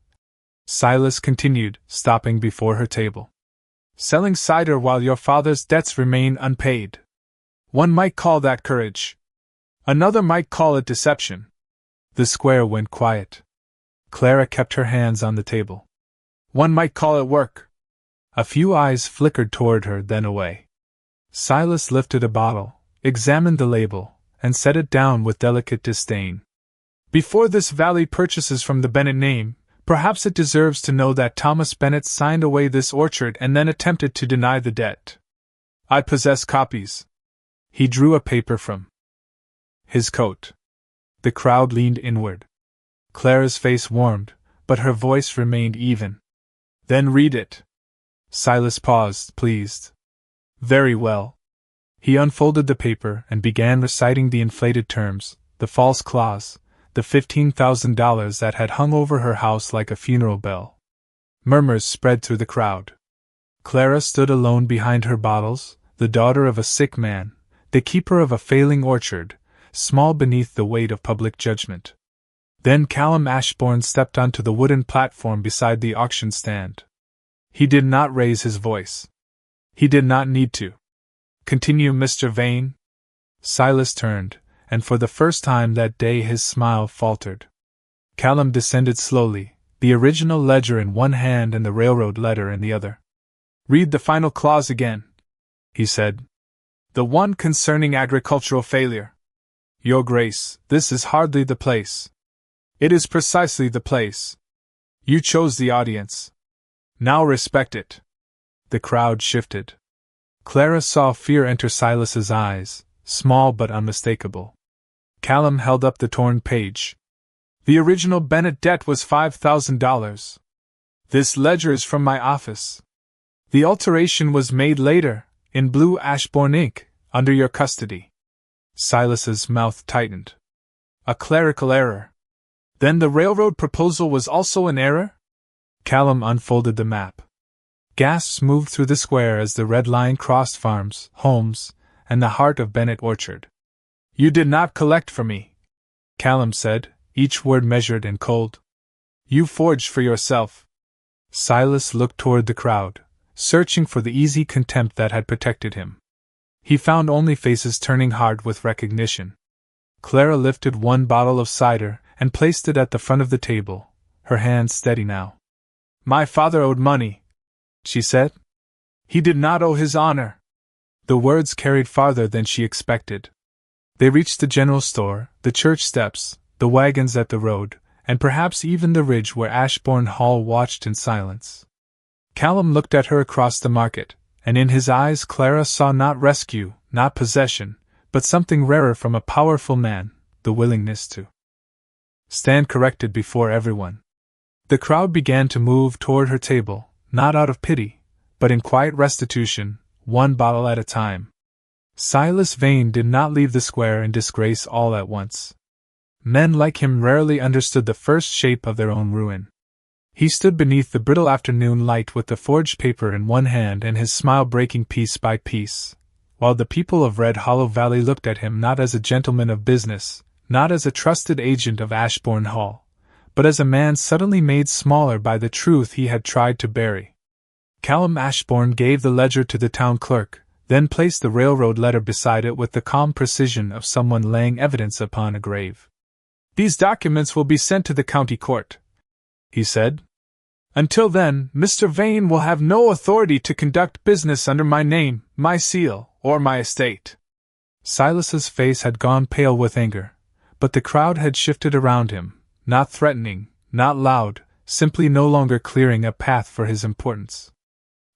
Silas continued, stopping before her table. "Selling cider while your father's debts remain unpaid. One might call that courage. Another might call it deception." The square went quiet. Clara kept her hands on the table. "One might call it work." A few eyes flickered toward her, then away. Silas lifted a bottle, examined the label, and set it down with delicate disdain. "Before this valley purchases from the Bennet name, perhaps it deserves to know that Thomas Bennet signed away this orchard and then attempted to deny the debt. I possess copies." He drew a paper from his coat. The crowd leaned inward. Clara's face warmed, but her voice remained even. "Then read it." Silas paused, pleased. "Very well." He unfolded the paper and began reciting the inflated terms, the false clause, the $15,000 that had hung over her house like a funeral bell. Murmurs spread through the crowd. Clara stood alone behind her bottles, the daughter of a sick man, the keeper of a failing orchard, small beneath the weight of public judgment. Then Callum Ashbourne stepped onto the wooden platform beside the auction stand. He did not raise his voice. He did not need to. "Continue, Mr. Vane." Silas turned, and for the first time that day his smile faltered. Callum descended slowly, the original ledger in one hand and the railroad letter in the other. "Read the final clause again," he said. "The one concerning agricultural failure." "Your Grace, this is hardly the place." "It is precisely the place. You chose the audience. Now respect it." The crowd shifted. Clara saw fear enter Silas's eyes, small but unmistakable. Callum held up the torn page. "The original Bennet debt was $5,000. This ledger is from my office. The alteration was made later, in blue Ashbourne ink, under your custody." Silas's mouth tightened. "A clerical error. Then the railroad proposal was also an error?" Callum unfolded the map. Gasps moved through the square as the red line crossed farms, homes, and the heart of Bennet Orchard. "You did not collect for me," Callum said, each word measured and cold. "You forged for yourself." Silas looked toward the crowd, searching for the easy contempt that had protected him. He found only faces turning hard with recognition. Clara lifted one bottle of cider and placed it at the front of the table, her hand steady now. "My father owed money," she said. "He did not owe his honor." The words carried farther than she expected. They reached the general store, the church steps, the wagons at the road, and perhaps even the ridge where Ashbourne Hall watched in silence. Callum looked at her across the market, and in his eyes Clara saw not rescue, not possession, but something rarer from a powerful man, the willingness to stand corrected before everyone. The crowd began to move toward her table, not out of pity, but in quiet restitution, one bottle at a time. Silas Vane did not leave the square in disgrace all at once. Men like him rarely understood the first shape of their own ruin. He stood beneath the brittle afternoon light with the forged paper in one hand and his smile breaking piece by piece, while the people of Red Hollow Valley looked at him not as a gentleman of business, not as a trusted agent of Ashbourne Hall, but as a man suddenly made smaller by the truth he had tried to bury. Callum Ashbourne gave the ledger to the town clerk, then placed the railroad letter beside it with the calm precision of someone laying evidence upon a grave. "These documents will be sent to the county court," he said. "Until then, Mr. Vane will have no authority to conduct business under my name, my seal, or my estate." Silas's face had gone pale with anger, but the crowd had shifted around him, not threatening, not loud, simply no longer clearing a path for his importance.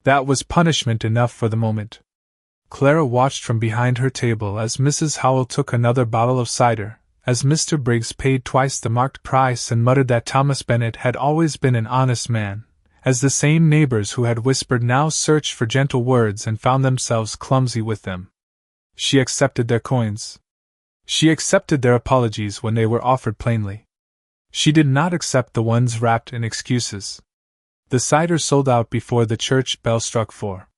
That was punishment enough for the moment. Clara watched from behind her table as Mrs. Howell took another bottle of cider, as Mr. Briggs paid twice the marked price and muttered that Thomas Bennet had always been an honest man, as the same neighbors who had whispered now searched for gentle words and found themselves clumsy with them. She accepted their coins. She accepted their apologies when they were offered plainly. She did not accept the ones wrapped in excuses. The cider sold out before the church bell struck 4.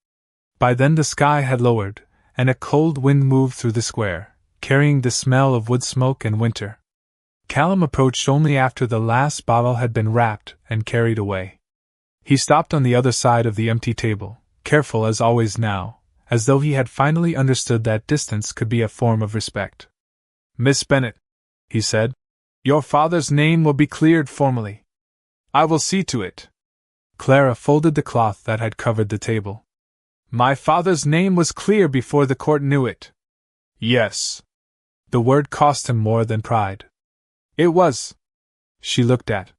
By then the sky had lowered, and a cold wind moved through the square, carrying the smell of wood smoke and winter. Callum approached only after the last bottle had been wrapped and carried away. He stopped on the other side of the empty table, careful as always now, as though he had finally understood that distance could be a form of respect. "Miss Bennet," he said, "your father's name will be cleared formally. I will see to it." Clara folded the cloth that had covered the table. "My father's name was clear before the court knew it." "Yes." The word cost him more than pride. "It was." She looked at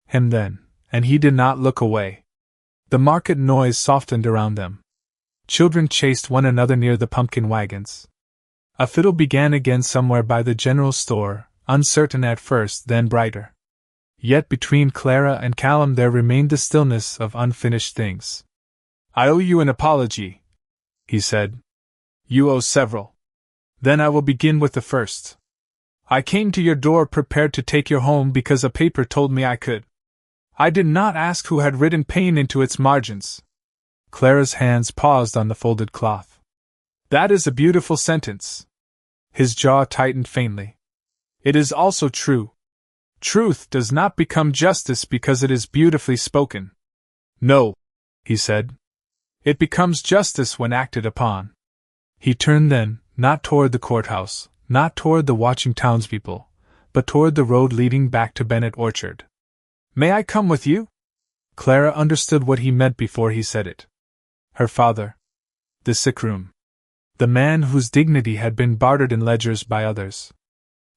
him then, and he did not look away. The market noise softened around them. Children chased one another near the pumpkin wagons. A fiddle began again somewhere by the general store, uncertain at first, then brighter. Yet between Clara and Callum there remained the stillness of unfinished things. "I owe you an apology," he said. "You owe several. Then I will begin with the first. I came to your door prepared to take you home because a paper told me I could. I did not ask who had written pain into its margins." Clara's hands paused on the folded cloth. "That is a beautiful sentence." His jaw tightened faintly. "It is also true. Truth does not become justice because it is beautifully spoken." "No," he said. "It becomes justice when acted upon." He turned then, not toward the courthouse, not toward the watching townspeople, but toward the road leading back to Bennet Orchard. "May I come with you?" Clara understood what he meant before he said it. Her father. The sick room. The man whose dignity had been bartered in ledgers by others.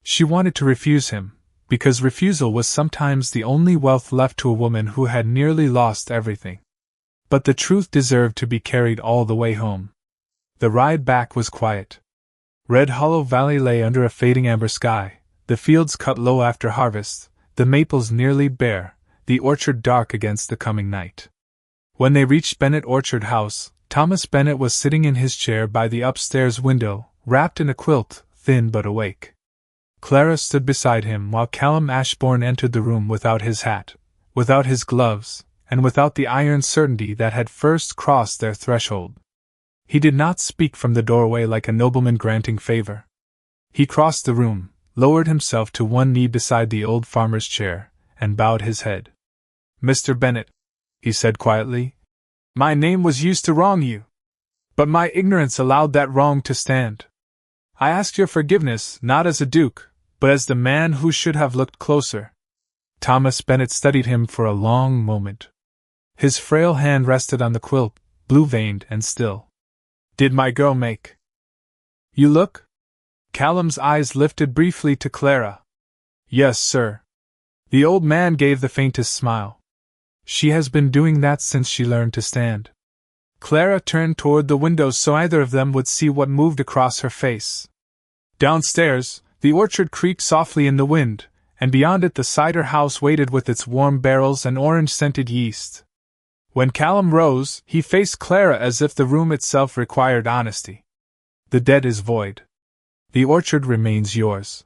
She wanted to refuse him, because refusal was sometimes the only wealth left to a woman who had nearly lost everything. But the truth deserved to be carried all the way home. The ride back was quiet. Red Hollow Valley lay under a fading amber sky, the fields cut low after harvest, the maples nearly bare, the orchard dark against the coming night. When they reached Bennet Orchard House, Thomas Bennet was sitting in his chair by the upstairs window, wrapped in a quilt, thin but awake. Clara stood beside him while Callum Ashbourne entered the room without his hat, without his gloves, and without the iron certainty that had first crossed their threshold. He did not speak from the doorway like a nobleman granting favor. He crossed the room, lowered himself to one knee beside the old farmer's chair, and bowed his head. "Mr. Bennet," he said quietly, "my name was used to wrong you. But my ignorance allowed that wrong to stand. I ask your forgiveness not as a duke, but as the man who should have looked closer." Thomas Bennet studied him for a long moment. His frail hand rested on the quilt, blue-veined and still. "Did my girl make you look?" Callum's eyes lifted briefly to Clara. "Yes, sir." The old man gave the faintest smile. "She has been doing that since she learned to stand." Clara turned toward the window so either of them would see what moved across her face. Downstairs, the orchard creaked softly in the wind, and beyond it the cider house waited with its warm barrels and orange-scented yeast. When Callum rose, he faced Clara as if the room itself required honesty. "The debt is void. The orchard remains yours.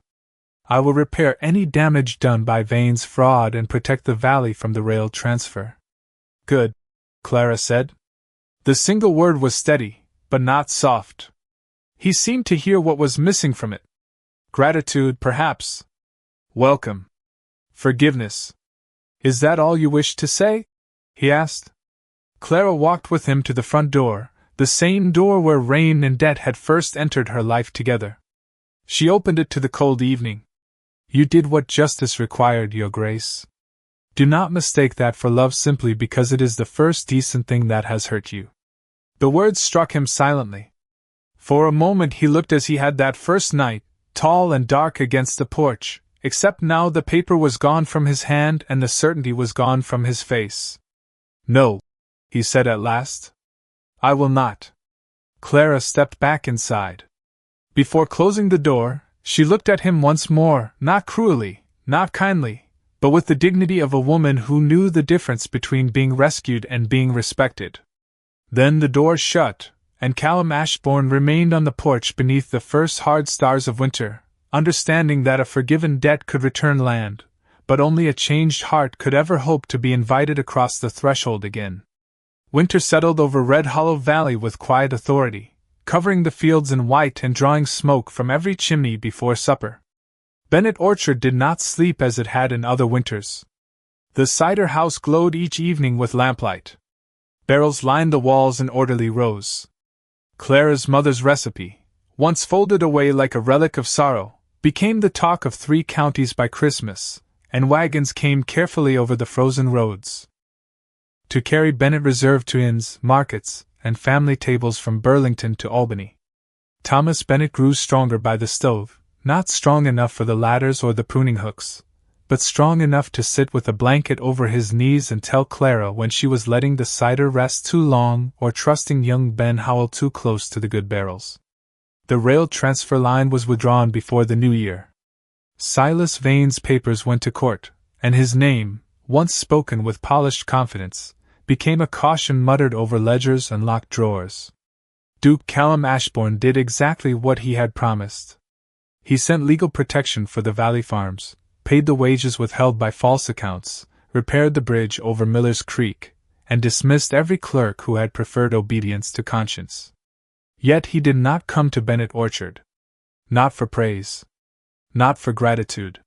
I will repair any damage done by Vane's fraud and protect the valley from the rail transfer." "Good," Clara said. The single word was steady, but not soft. He seemed to hear what was missing from it. Gratitude, perhaps. Welcome. Forgiveness. "Is that all you wished to say?" he asked. Clara walked with him to the front door, the same door where rain and debt had first entered her life together. She opened it to the cold evening. "You did what justice required, Your Grace. Do not mistake that for love simply because it is the first decent thing that has hurt you." The words struck him silently. For a moment he looked as he had that first night, tall and dark against the porch, except now the paper was gone from his hand and the certainty was gone from his face. "No," he said at last. "I will not." Clara stepped back inside. Before closing the door, she looked at him once more, not cruelly, not kindly, but with the dignity of a woman who knew the difference between being rescued and being respected. Then the door shut, and Callum Ashbourne remained on the porch beneath the first hard stars of winter, understanding that a forgiven debt could return land, but only a changed heart could ever hope to be invited across the threshold again. Winter settled over Red Hollow Valley with quiet authority, covering the fields in white and drawing smoke from every chimney before supper. Bennet Orchard did not sleep as it had in other winters. The cider house glowed each evening with lamplight. Barrels lined the walls in orderly rows. Clara's mother's recipe, once folded away like a relic of sorrow, became the talk of 3 counties by Christmas, and wagons came carefully over the frozen roads to carry Bennet reserved to inns, markets, and family tables from Burlington to Albany. Thomas Bennet grew stronger by the stove, not strong enough for the ladders or the pruning hooks, but strong enough to sit with a blanket over his knees and tell Clara when she was letting the cider rest too long or trusting young Ben Howell too close to the good barrels. The rail transfer line was withdrawn before the new year. Silas Vane's papers went to court, and his name, once spoken with polished confidence, became a caution muttered over ledgers and locked drawers. Duke Callum Ashbourne did exactly what he had promised. He sent legal protection for the Valley farms, paid the wages withheld by false accounts, repaired the bridge over Miller's Creek, and dismissed every clerk who had preferred obedience to conscience. Yet he did not come to Bennet Orchard. Not for praise. Not for gratitude.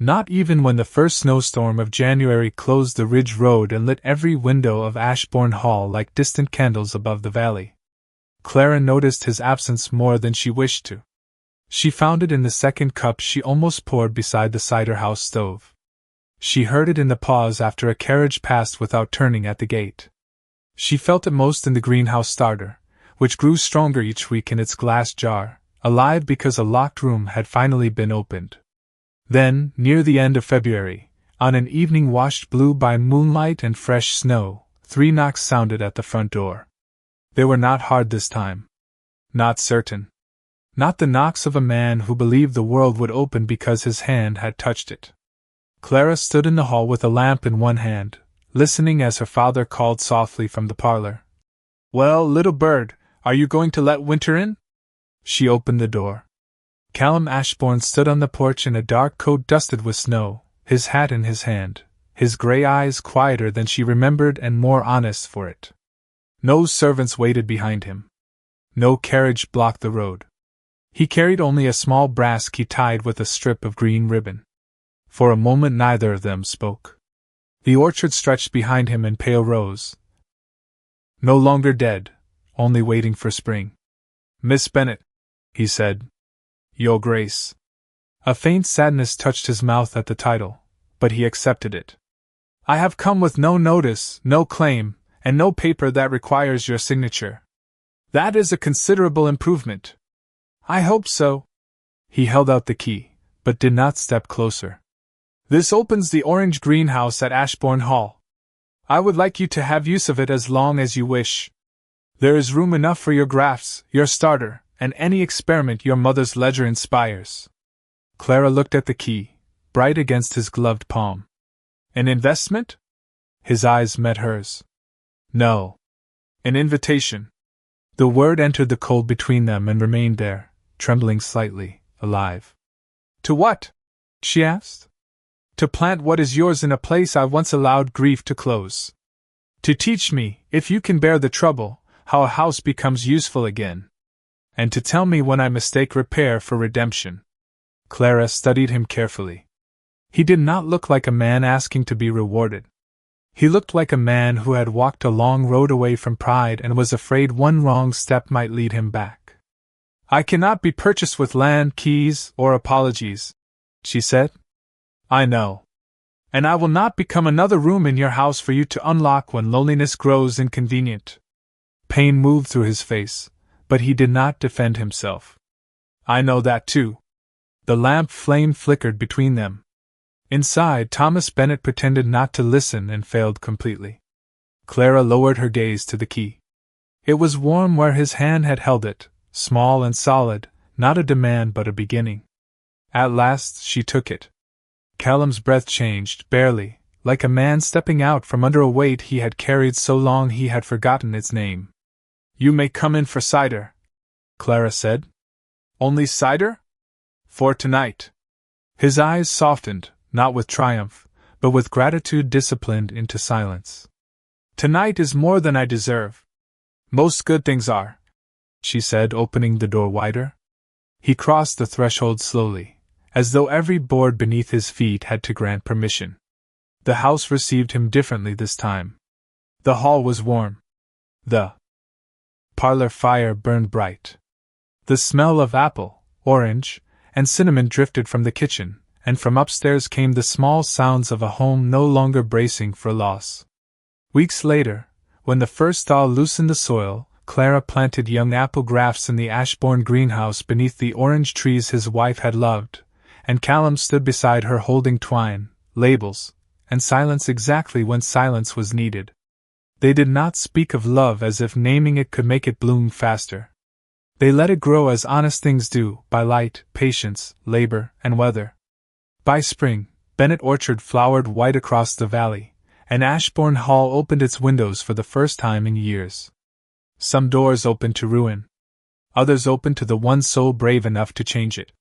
Not even when the first snowstorm of January closed the ridge road and lit every window of Ashbourne Hall like distant candles above the valley. Clara noticed his absence more than she wished to. She found it in the second cup she almost poured beside the cider-house stove. She heard it in the pause after a carriage passed without turning at the gate. She felt it most in the greenhouse starter, which grew stronger each week in its glass jar, alive because a locked room had finally been opened. Then, near the end of February, on an evening washed blue by moonlight and fresh snow, 3 knocks sounded at the front door. They were not hard this time. Not certain. Not the knocks of a man who believed the world would open because his hand had touched it. Clara stood in the hall with a lamp in one hand, listening as her father called softly from the parlor. "Well, little bird, are you going to let winter in?" She opened the door. Callum Ashbourne stood on the porch in a dark coat dusted with snow, his hat in his hand, his grey eyes quieter than she remembered and more honest for it. No servants waited behind him. No carriage blocked the road. He carried only a small brass key tied with a strip of green ribbon. For a moment neither of them spoke. The orchard stretched behind him in pale rows. No longer dead, only waiting for spring. "Miss Bennet," he said. "Your Grace." A faint sadness touched his mouth at the title, but he accepted it. "I have come with no notice, no claim, and no paper that requires your signature. That is a considerable improvement." "I hope so." He held out the key, but did not step closer. "This opens the orange greenhouse at Ashbourne Hall. I would like you to have use of it as long as you wish. There is room enough for your grafts, your starter, and any experiment your mother's ledger inspires." Clara looked at the key, bright against his gloved palm. "An investment?" His eyes met hers. "No. An invitation." The word entered the cold between them and remained there, trembling slightly, alive. "To what?" she asked. "To plant what is yours in a place I once allowed grief to close. To teach me, if you can bear the trouble, how a house becomes useful again. And to tell me when I mistake repair for redemption." Clara studied him carefully. He did not look like a man asking to be rewarded. He looked like a man who had walked a long road away from pride and was afraid one wrong step might lead him back. "I cannot be purchased with land, keys, or apologies," she said. "I know. And I will not become another room in your house for you to unlock when loneliness grows inconvenient." Pain moved through his face, but he did not defend himself. "I know that too." The lamp flame flickered between them. Inside, Thomas Bennet pretended not to listen and failed completely. Clara lowered her gaze to the key. It was warm where his hand had held it, small and solid, not a demand but a beginning. At last she took it. Callum's breath changed, barely, like a man stepping out from under a weight he had carried so long he had forgotten its name. You may come in for cider, Clara said. Only cider? For tonight. His eyes softened, not with triumph, but with gratitude disciplined into silence. Tonight is more than I deserve. Most good things are, she said, opening the door wider. He crossed the threshold slowly, as though every board beneath his feet had to grant permission. The house received him differently this time. The hall was warm. The parlor fire burned bright. The smell of apple, orange, and cinnamon drifted from the kitchen, and from upstairs came the small sounds of a home no longer bracing for loss. Weeks later, when the first thaw loosened the soil, Clara planted young apple grafts in the Ashbourne greenhouse beneath the orange trees his wife had loved, and Callum stood beside her holding twine, labels, and silence exactly when silence was needed. They did not speak of love as if naming it could make it bloom faster. They let it grow as honest things do, by light, patience, labor, and weather. By spring, Bennet Orchard flowered white across the valley, and Ashbourne Hall opened its windows for the first time in years. Some doors opened to ruin. Others opened to the one soul brave enough to change it.